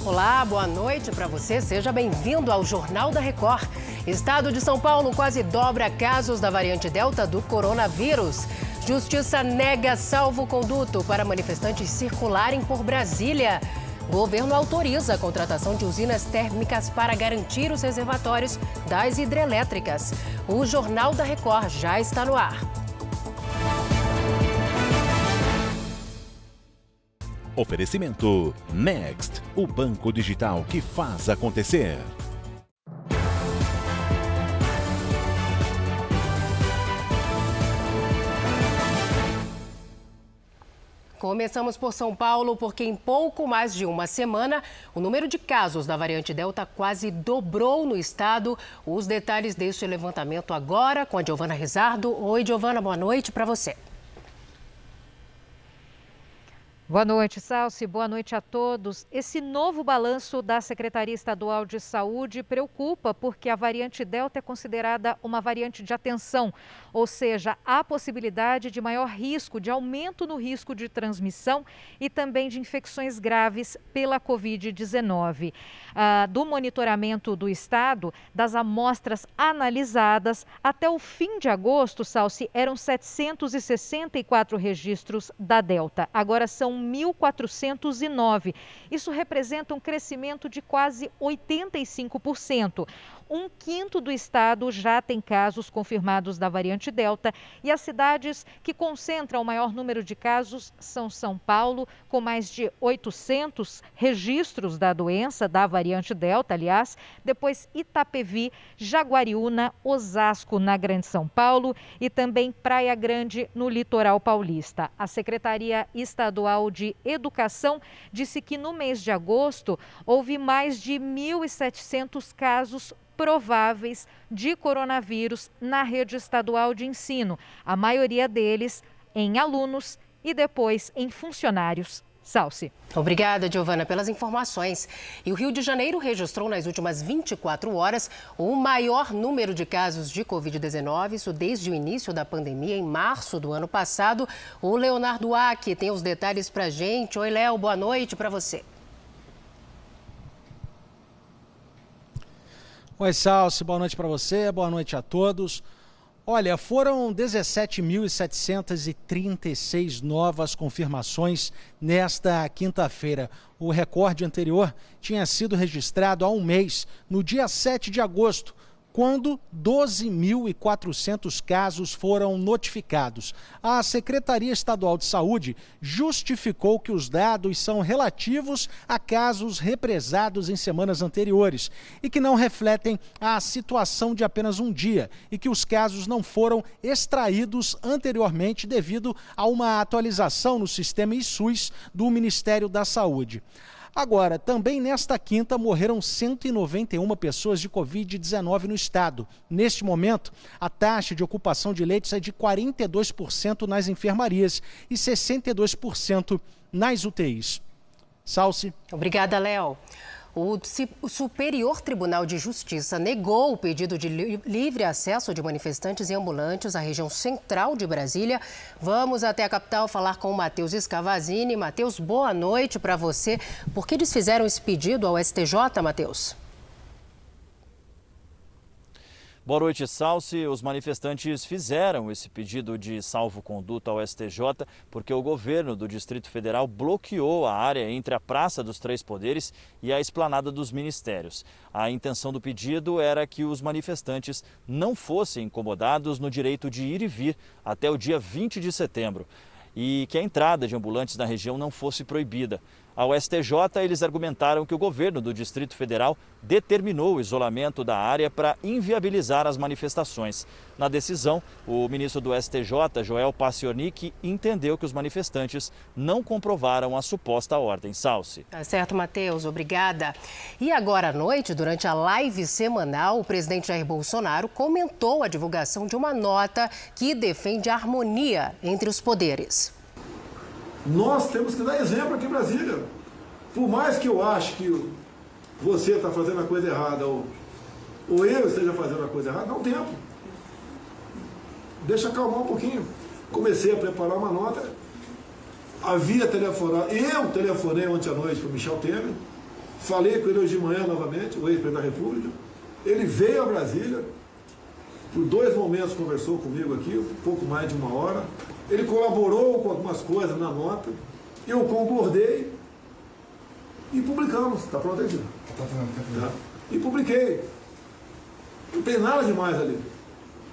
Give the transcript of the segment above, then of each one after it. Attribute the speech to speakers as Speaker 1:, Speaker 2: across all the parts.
Speaker 1: Olá, boa noite para você. Seja bem-vindo ao Jornal da Record. Estado de São Paulo quase dobra casos da variante Delta do coronavírus. Justiça nega salvo-conduto para manifestantes circularem por Brasília. Governo autoriza a contratação de usinas térmicas para garantir os reservatórios das hidrelétricas. O Jornal da Record já está no ar.
Speaker 2: Oferecimento Next, o banco digital que faz acontecer.
Speaker 1: Começamos por São Paulo, porque em pouco mais de uma semana, o número de casos da variante Delta quase dobrou no estado. Os detalhes deste levantamento agora com a Giovana Rizardo. Oi, Giovana, boa noite para você.
Speaker 3: Boa noite, Salsi. Boa noite a todos. Esse novo balanço da Secretaria Estadual de Saúde preocupa porque a variante Delta é considerada uma variante de atenção, ou seja, há possibilidade de maior risco, de aumento no risco de transmissão e também de infecções graves pela Covid-19. Do monitoramento do estado, das amostras analisadas, até o fim de agosto, Salsi, eram 764 registros da Delta. Agora são 1.409. Isso representa um crescimento de quase 85%. Um quinto do estado já tem casos confirmados da variante Delta e as cidades que concentram o maior número de casos são São Paulo, com mais de 800 registros da doença, da variante Delta, aliás, depois Itapevi, Jaguariúna, Osasco, na Grande São Paulo e também Praia Grande, no litoral paulista. A Secretaria Estadual de Educação disse que no mês de agosto houve mais de 1.700 casos prováveis de coronavírus na rede estadual de ensino, a maioria deles em alunos e depois em funcionários. Salsi.
Speaker 1: Obrigada, Giovana, pelas informações. E o Rio de Janeiro registrou nas últimas 24 horas o maior número de casos de Covid-19, isso desde o início da pandemia, em março do ano passado. O Leonardo Aque tem os detalhes pra gente. Oi, Léo, boa noite para você.
Speaker 4: Oi, Salsi, boa noite para você, boa noite a todos. Olha, foram 17.736 novas confirmações nesta quinta-feira. O recorde anterior tinha sido registrado há um mês, no dia 7 de agosto, quando 12.400 casos foram notificados. A Secretaria Estadual de Saúde justificou que os dados são relativos a casos represados em semanas anteriores e que não refletem a situação de apenas um dia e que os casos não foram extraídos anteriormente devido a uma atualização no sistema ISUS do Ministério da Saúde. Agora, também nesta quinta, morreram 191 pessoas de Covid-19 no estado. Neste momento, a taxa de ocupação de leitos é de 42% nas enfermarias e 62% nas UTIs. Salsi.
Speaker 1: Obrigada, Léo. O Superior Tribunal de Justiça negou o pedido de livre acesso de manifestantes e ambulantes à região central de Brasília. Vamos até a capital falar com o Matheus Scavazini. Matheus, boa noite para você. Por que eles fizeram esse pedido ao STJ, Matheus?
Speaker 5: Boa noite, Salsi. Os manifestantes fizeram esse pedido de salvo-conduto ao STJ porque o governo do Distrito Federal bloqueou a área entre a Praça dos Três Poderes e a Esplanada dos Ministérios. A intenção do pedido era que os manifestantes não fossem incomodados no direito de ir e vir até o dia 20 de setembro e que a entrada de ambulantes na região não fosse proibida. Ao STJ, eles argumentaram que o governo do Distrito Federal determinou o isolamento da área para inviabilizar as manifestações. Na decisão, o ministro do STJ, Joel Paciornik, entendeu que os manifestantes não comprovaram a suposta ordem. Salsi.
Speaker 1: Tá certo, Matheus. Obrigada. E agora à noite, durante a live semanal, o presidente Jair Bolsonaro comentou a divulgação de uma nota que defende a harmonia entre os poderes.
Speaker 6: Nós temos que dar exemplo aqui em Brasília. Por mais que eu ache que você está fazendo a coisa errada ou eu esteja fazendo a coisa errada, dá um tempo. Deixa acalmar um pouquinho. Comecei a preparar uma nota. Eu telefonei ontem à noite para o Michel Temer. falei com ele hoje de manhã novamente, o ex-presidente da República. Ele veio a Brasília, por 2 momentos conversou comigo aqui, um pouco mais de 1 hora. Ele colaborou com algumas coisas na nota, eu concordei e publicamos. Está pronto aí, filho? Tá. E publiquei. Não tem nada demais ali.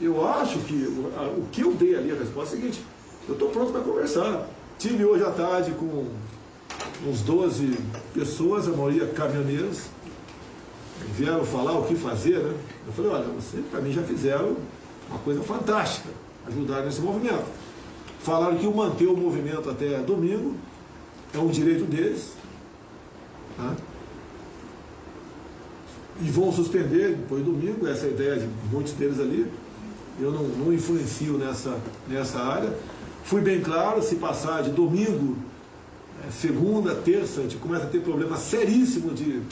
Speaker 6: Eu acho que o que eu dei ali, a resposta é a seguinte: eu estou pronto para conversar. Tive hoje à tarde com uns 12 pessoas, a maioria caminhoneiros, vieram falar o que fazer, né? Eu falei, olha, vocês para mim já fizeram uma coisa fantástica, ajudaram nesse movimento. Falaram que manter o movimento até domingo é um direito deles, tá? E vão suspender depois de domingo, essa é a ideia de muitos deles ali. Eu não influencio nessa área. Fui bem claro, se passar de domingo, segunda, terça, a gente começa a ter problema seríssimo de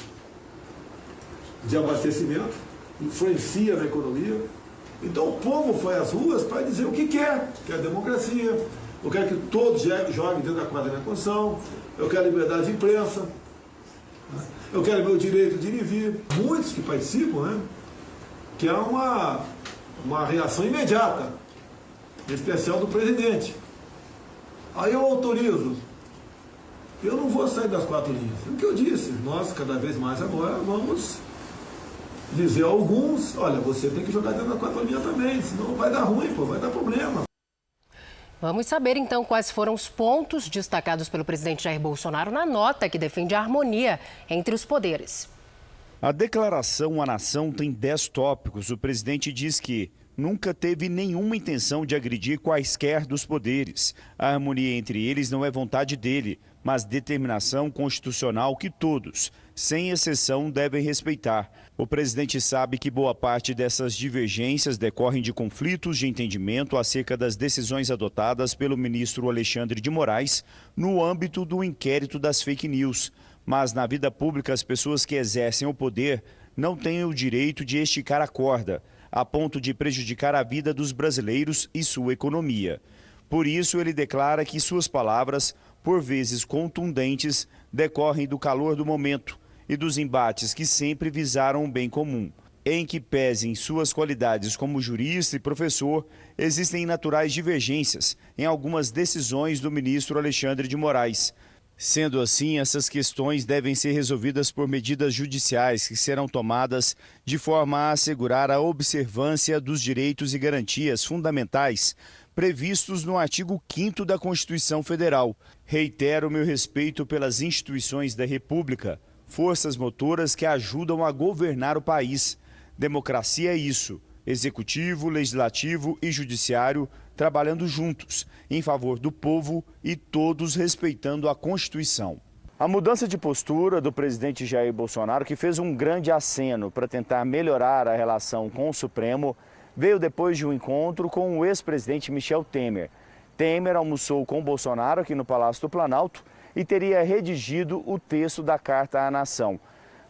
Speaker 6: abastecimento, influencia na economia. Então o povo foi às ruas para dizer o que quer democracia, eu quero que todos joguem dentro da quadra da Constituição, eu quero liberdade de imprensa, eu quero meu direito de ir e vir. Muitos que participam, né, que é uma reação imediata, em especial do presidente. Aí eu autorizo. Eu não vou sair das 4 linhas. É o que eu disse. Nós, cada vez mais agora, vamos dizer a alguns, olha, você tem que jogar dentro da 4 linhas também, senão vai dar ruim, vai dar problema.
Speaker 1: Vamos saber, então, quais foram os pontos destacados pelo presidente Jair Bolsonaro na nota que defende a harmonia entre os poderes.
Speaker 7: A declaração à nação tem 10 tópicos. O presidente diz que nunca teve nenhuma intenção de agredir quaisquer dos poderes. A harmonia entre eles não é vontade dele, mas determinação constitucional que todos, sem exceção, devem respeitar. O presidente sabe que boa parte dessas divergências decorrem de conflitos de entendimento acerca das decisões adotadas pelo ministro Alexandre de Moraes no âmbito do inquérito das fake news. Mas na vida pública, as pessoas que exercem o poder não têm o direito de esticar a corda, a ponto de prejudicar a vida dos brasileiros e sua economia. Por isso, ele declara que suas palavras, por vezes contundentes, decorrem do calor do momento e dos embates que sempre visaram o bem comum. Em que pesem suas qualidades como jurista e professor, existem naturais divergências em algumas decisões do ministro Alexandre de Moraes. Sendo assim, essas questões devem ser resolvidas por medidas judiciais que serão tomadas de forma a assegurar a observância dos direitos e garantias fundamentais previstos no artigo 5º da Constituição Federal. Reitero meu respeito pelas instituições da República, forças motoras que ajudam a governar o país. Democracia é isso: executivo, legislativo e judiciário trabalhando juntos, em favor do povo e todos respeitando a Constituição. A mudança de postura do presidente Jair Bolsonaro, que fez um grande aceno para tentar melhorar a relação com o Supremo, veio depois de um encontro com o ex-presidente Michel Temer. Temer almoçou com Bolsonaro aqui no Palácio do Planalto e teria redigido o texto da Carta à Nação.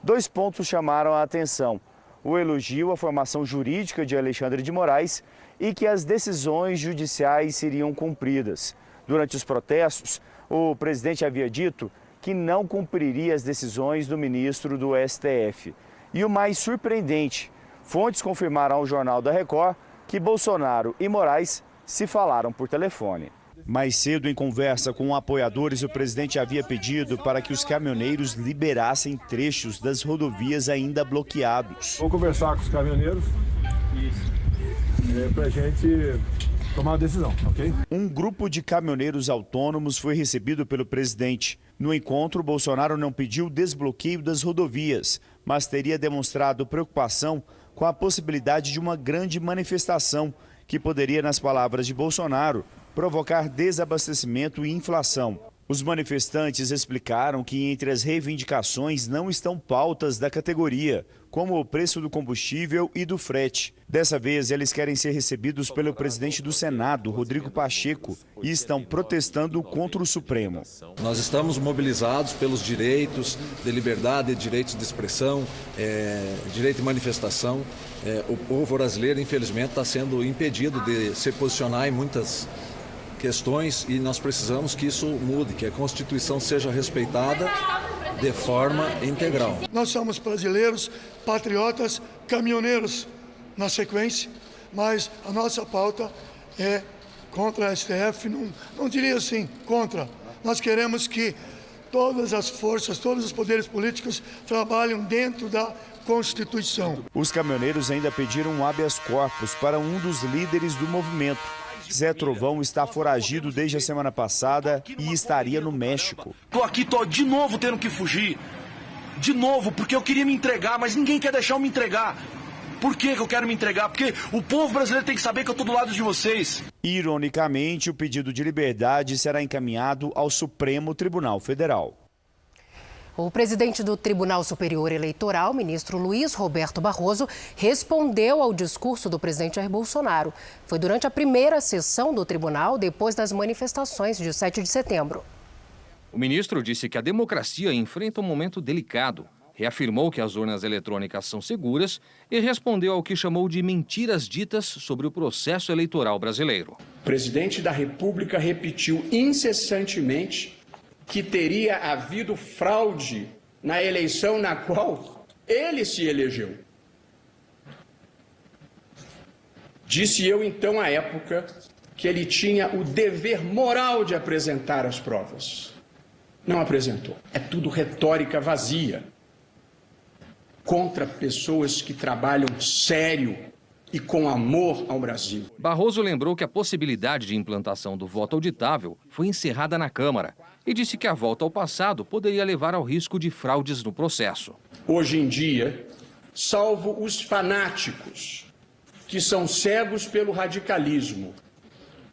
Speaker 7: 2 pontos chamaram a atenção: o elogio à formação jurídica de Alexandre de Moraes e que as decisões judiciais seriam cumpridas. Durante os protestos, o presidente havia dito que não cumpriria as decisões do ministro do STF. E o mais surpreendente, fontes confirmaram ao Jornal da Record que Bolsonaro e Moraes se falaram por telefone. Mais cedo, em conversa com apoiadores, o presidente havia pedido para que os caminhoneiros liberassem trechos das rodovias ainda bloqueados.
Speaker 6: Vou conversar com os caminhoneiros para a gente tomar uma decisão, ok?
Speaker 7: Um grupo de caminhoneiros autônomos foi recebido pelo presidente. No encontro, Bolsonaro não pediu desbloqueio das rodovias, mas teria demonstrado preocupação com a possibilidade de uma grande manifestação que poderia, nas palavras de Bolsonaro, provocar desabastecimento e inflação. Os manifestantes explicaram que entre as reivindicações não estão pautas da categoria, como o preço do combustível e do frete. Dessa vez, eles querem ser recebidos pelo presidente do Senado, Rodrigo Pacheco, e estão protestando contra o Supremo.
Speaker 8: Nós estamos mobilizados pelos direitos de liberdade, direitos de expressão, direito de manifestação. O povo brasileiro, infelizmente, está sendo impedido de se posicionar em muitas questões e nós precisamos que isso mude, que a Constituição seja respeitada de forma integral.
Speaker 9: Nós somos brasileiros, patriotas, caminhoneiros na sequência, mas a nossa pauta é contra a STF, não diria assim, contra. Nós queremos que todas as forças, todos os poderes políticos trabalhem dentro da Constituição.
Speaker 7: Os caminhoneiros ainda pediram um habeas corpus para um dos líderes do movimento. Zé Trovão está foragido desde a semana passada e estaria no México.
Speaker 10: Tô de novo tendo que fugir. De novo, porque eu queria me entregar, mas ninguém quer deixar eu me entregar. Por que eu quero me entregar? Porque o povo brasileiro tem que saber que eu estou do lado de vocês.
Speaker 7: Ironicamente, o pedido de liberdade será encaminhado ao Supremo Tribunal Federal.
Speaker 1: O presidente do Tribunal Superior Eleitoral, ministro Luiz Roberto Barroso, respondeu ao discurso do presidente Jair Bolsonaro. Foi durante a primeira sessão do tribunal, depois das manifestações de 7 de setembro.
Speaker 11: O ministro disse que a democracia enfrenta um momento delicado, reafirmou que as urnas eletrônicas são seguras e respondeu ao que chamou de mentiras ditas sobre o processo eleitoral brasileiro.
Speaker 12: O presidente da República repetiu incessantemente que teria havido fraude na eleição na qual ele se elegeu. Disse eu, então, à época, que ele tinha o dever moral de apresentar as provas. Não apresentou. É tudo retórica vazia contra pessoas que trabalham sério e com amor ao Brasil.
Speaker 11: Barroso lembrou que a possibilidade de implantação do voto auditável foi encerrada na Câmara e disse que a volta ao passado poderia levar ao risco de fraudes no processo.
Speaker 12: Hoje em dia, salvo os fanáticos, que são cegos pelo radicalismo,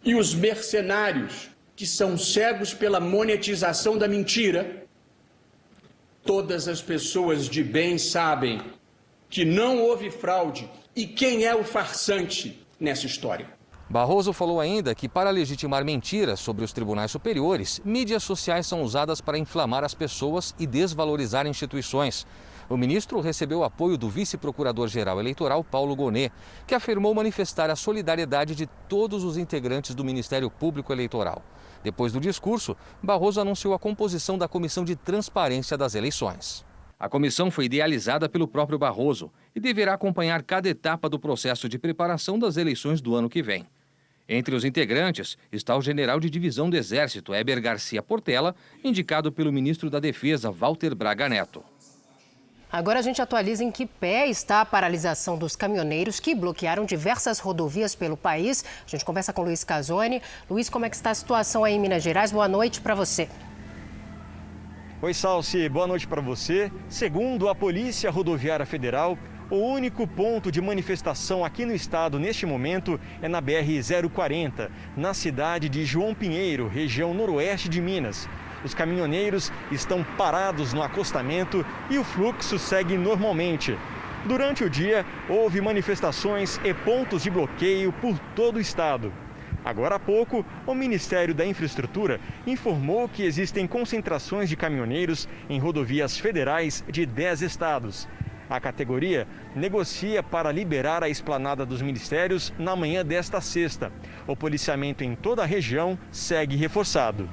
Speaker 12: e os mercenários, que são cegos pela monetização da mentira, todas as pessoas de bem sabem que não houve fraude e quem é o farsante nessa história.
Speaker 11: Barroso falou ainda que, para legitimar mentiras sobre os tribunais superiores, mídias sociais são usadas para inflamar as pessoas e desvalorizar instituições. O ministro recebeu o apoio do vice-procurador-geral eleitoral, Paulo Gonet, que afirmou manifestar a solidariedade de todos os integrantes do Ministério Público Eleitoral. Depois do discurso, Barroso anunciou a composição da Comissão de Transparência das Eleições. A comissão foi idealizada pelo próprio Barroso e deverá acompanhar cada etapa do processo de preparação das eleições do ano que vem. Entre os integrantes está o general de divisão do Exército, Heber Garcia Portela, indicado pelo ministro da Defesa, Walter Braga Neto.
Speaker 1: Agora a gente atualiza em que pé está a paralisação dos caminhoneiros que bloquearam diversas rodovias pelo país. A gente conversa com o Luiz Casoni. Luiz, como é que está a situação aí em Minas Gerais? Boa noite para você.
Speaker 13: Oi, Salsi, boa noite para você. Segundo a Polícia Rodoviária Federal, o único ponto de manifestação aqui no estado neste momento é na BR-040, na cidade de João Pinheiro, região noroeste de Minas. Os caminhoneiros estão parados no acostamento e o fluxo segue normalmente. Durante o dia, houve manifestações e pontos de bloqueio por todo o estado. Agora há pouco, o Ministério da Infraestrutura informou que existem concentrações de caminhoneiros em rodovias federais de 10 estados. A categoria negocia para liberar a esplanada dos ministérios na manhã desta sexta. O policiamento em toda a região segue reforçado.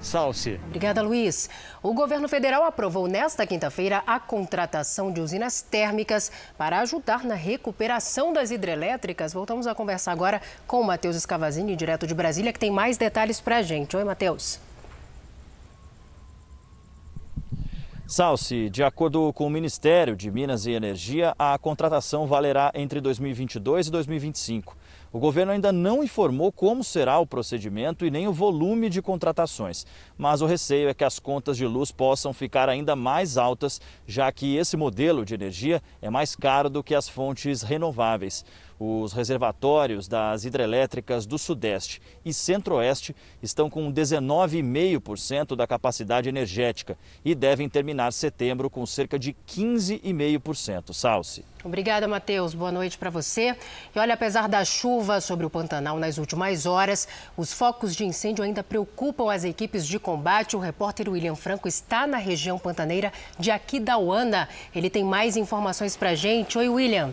Speaker 13: Salsi.
Speaker 1: Obrigada, Luiz. O governo federal aprovou nesta quinta-feira a contratação de usinas térmicas para ajudar na recuperação das hidrelétricas. Voltamos a conversar agora com o Matheus Escavazini, direto de Brasília, que tem mais detalhes para a gente. Oi, Matheus.
Speaker 5: Salsi, de acordo com o Ministério de Minas e Energia, a contratação valerá entre 2022 e 2025. O governo ainda não informou como será o procedimento e nem o volume de contratações, mas o receio é que as contas de luz possam ficar ainda mais altas, já que esse modelo de energia é mais caro do que as fontes renováveis. Os reservatórios das hidrelétricas do Sudeste e Centro-Oeste estão com 19,5% da capacidade energética e devem terminar setembro com cerca de 15,5%. Salsi.
Speaker 1: Obrigada, Matheus. Boa noite para você. E olha, apesar da chuva sobre o Pantanal nas últimas horas, os focos de incêndio ainda preocupam as equipes de combate. O repórter William Franco está na região pantaneira de Aquidauana. Ele tem mais informações para a gente. Oi, William.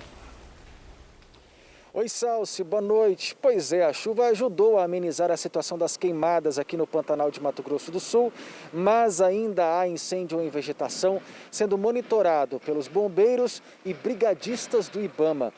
Speaker 14: Oi, Salsi, boa noite. Pois é, a chuva ajudou a amenizar a situação das queimadas aqui no Pantanal de Mato Grosso do Sul, mas ainda há incêndio em vegetação sendo monitorado pelos bombeiros e brigadistas do IBAMA.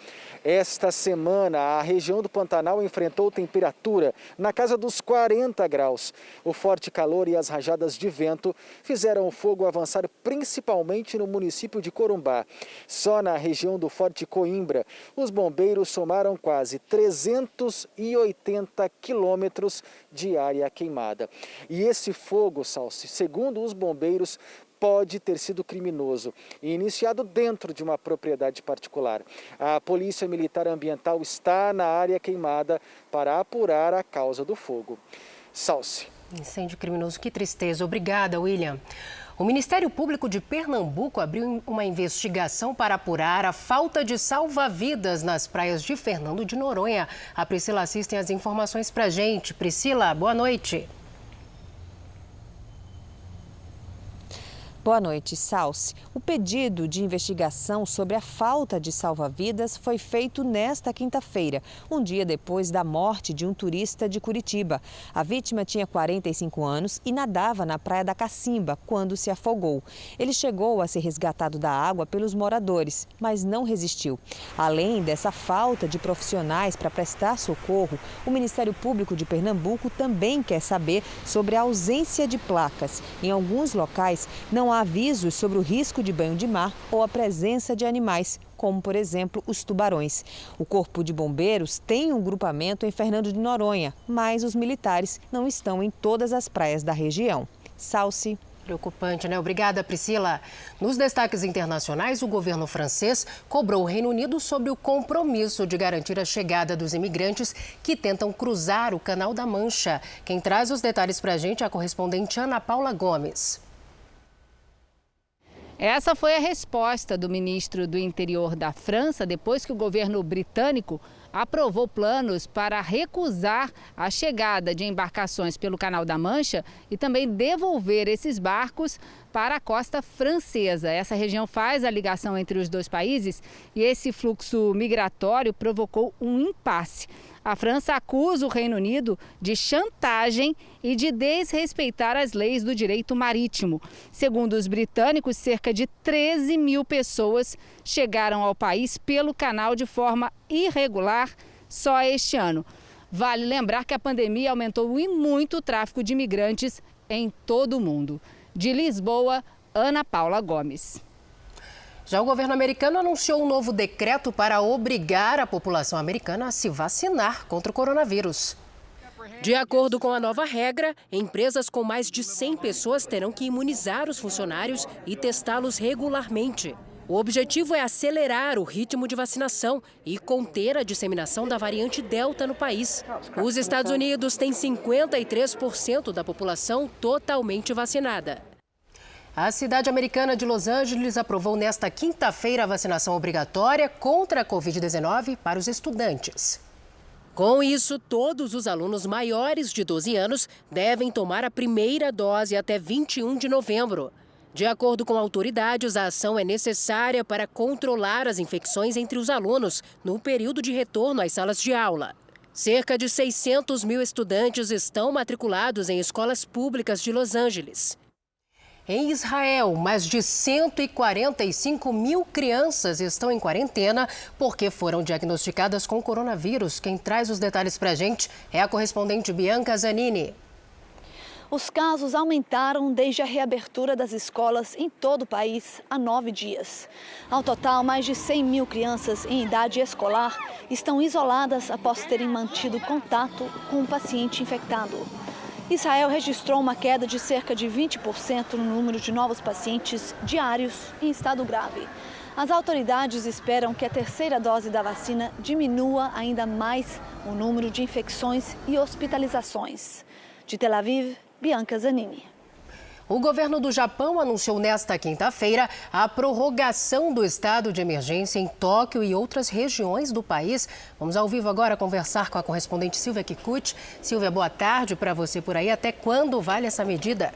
Speaker 14: Esta semana, a região do Pantanal enfrentou temperatura na casa dos 40 graus. O forte calor e as rajadas de vento fizeram o fogo avançar principalmente no município de Corumbá. Só na região do Forte Coimbra, os bombeiros somaram quase 380 quilômetros de área queimada. E esse fogo, Salsi, segundo os bombeiros, pode ter sido criminoso e iniciado dentro de uma propriedade particular. A Polícia Militar Ambiental está na área queimada para apurar a causa do fogo. Salsi.
Speaker 1: Incêndio criminoso, que tristeza. Obrigada, William. O Ministério Público de Pernambuco abriu uma investigação para apurar a falta de salva-vidas nas praias de Fernando de Noronha. A Priscila Assis tem as informações para a gente. Priscila, boa noite.
Speaker 15: Boa noite, Salsi. O pedido de investigação sobre a falta de salva-vidas foi feito nesta quinta-feira, um dia depois da morte de um turista de Curitiba. A vítima tinha 45 anos e nadava na Praia da Cacimba quando se afogou. Ele chegou a ser resgatado da água pelos moradores, mas não resistiu. Além dessa falta de profissionais para prestar socorro, o Ministério Público de Pernambuco também quer saber sobre a ausência de placas. Em alguns locais, não há avisos sobre o risco de banho de mar ou a presença de animais, como, por exemplo, os tubarões. O Corpo de Bombeiros tem um grupamento em Fernando de Noronha, mas os militares não estão em todas as praias da região. Salsi.
Speaker 1: Preocupante, né? Obrigada, Priscila. Nos destaques internacionais, o governo francês cobrou o Reino Unido sobre o compromisso de garantir a chegada dos imigrantes que tentam cruzar o Canal da Mancha. Quem traz os detalhes para a gente é a correspondente Ana Paula Gomes.
Speaker 16: Essa foi a resposta do ministro do Interior da França depois que o governo britânico aprovou planos para recusar a chegada de embarcações pelo Canal da Mancha e também devolver esses barcos para a costa francesa. Essa região faz a ligação entre os dois países e esse fluxo migratório provocou um impasse. A França acusa o Reino Unido de chantagem e de desrespeitar as leis do direito marítimo. Segundo os britânicos, cerca de 13 mil pessoas chegaram ao país pelo canal de forma irregular só este ano. Vale lembrar que a pandemia aumentou e muito o tráfico de imigrantes em todo o mundo. De Lisboa, Ana Paula Gomes.
Speaker 1: Já o governo americano anunciou um novo decreto para obrigar a população americana a se vacinar contra o coronavírus. De acordo com a nova regra, empresas com mais de 100 pessoas terão que imunizar os funcionários e testá-los regularmente. O objetivo é acelerar o ritmo de vacinação e conter a disseminação da variante Delta no país. Os Estados Unidos têm 53% da população totalmente vacinada. A cidade americana de Los Angeles aprovou nesta quinta-feira a vacinação obrigatória contra a Covid-19 para os estudantes. Com isso, todos os alunos maiores de 12 anos devem tomar a primeira dose até 21 de novembro. De acordo com autoridades, a ação é necessária para controlar as infecções entre os alunos no período de retorno às salas de aula. Cerca de 600 mil estudantes estão matriculados em escolas públicas de Los Angeles. Em Israel, mais de 145 mil crianças estão em quarentena porque foram diagnosticadas com coronavírus. Quem traz os detalhes para a gente é a correspondente Bianca Zanini.
Speaker 17: Os casos aumentaram desde a reabertura das escolas em todo o país há 9 dias. Ao total, mais de 100 mil crianças em idade escolar estão isoladas após terem mantido contato com um paciente infectado. Israel registrou uma queda de cerca de 20% no número de novos pacientes diários em estado grave. As autoridades esperam que a terceira dose da vacina diminua ainda mais o número de infecções e hospitalizações. De Tel Aviv, Bianca Zanini.
Speaker 1: O governo do Japão anunciou nesta quinta-feira a prorrogação do estado de emergência em Tóquio e outras regiões do país. Vamos ao vivo agora conversar com a correspondente Silvia Kikuchi. Silvia, boa tarde para você por aí. Até quando vale essa medida?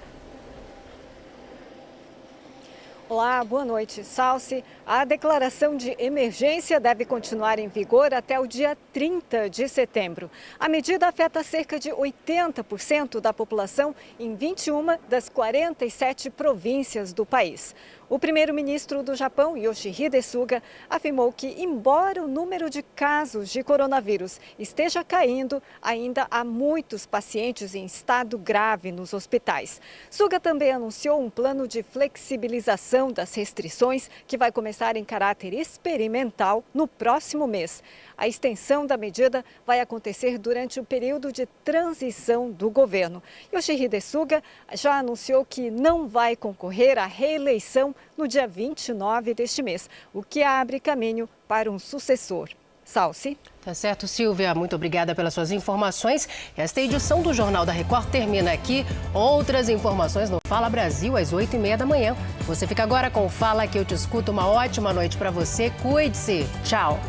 Speaker 18: Olá, boa noite, Salsi. A declaração de emergência deve continuar em vigor até o dia 30 de setembro. A medida afeta cerca de 80% da população em 21 das 47 províncias do país. O primeiro-ministro do Japão, Yoshihide Suga, afirmou que, embora o número de casos de coronavírus esteja caindo, ainda há muitos pacientes em estado grave nos hospitais. Suga também anunciou um plano de flexibilização das restrições que vai começar em caráter experimental no próximo mês. A extensão da medida vai acontecer durante o período de transição do governo. Yoshihide Suga já anunciou que não vai concorrer à reeleição no dia 29 deste mês, o que abre caminho para um sucessor. Salsi.
Speaker 1: Tá certo, Silvia. Muito obrigada pelas suas informações. Esta edição do Jornal da Record termina aqui. Outras informações no Fala Brasil às 8h30 da manhã. Você fica agora com o Fala que eu te escuto. Uma ótima noite para você. Cuide-se. Tchau.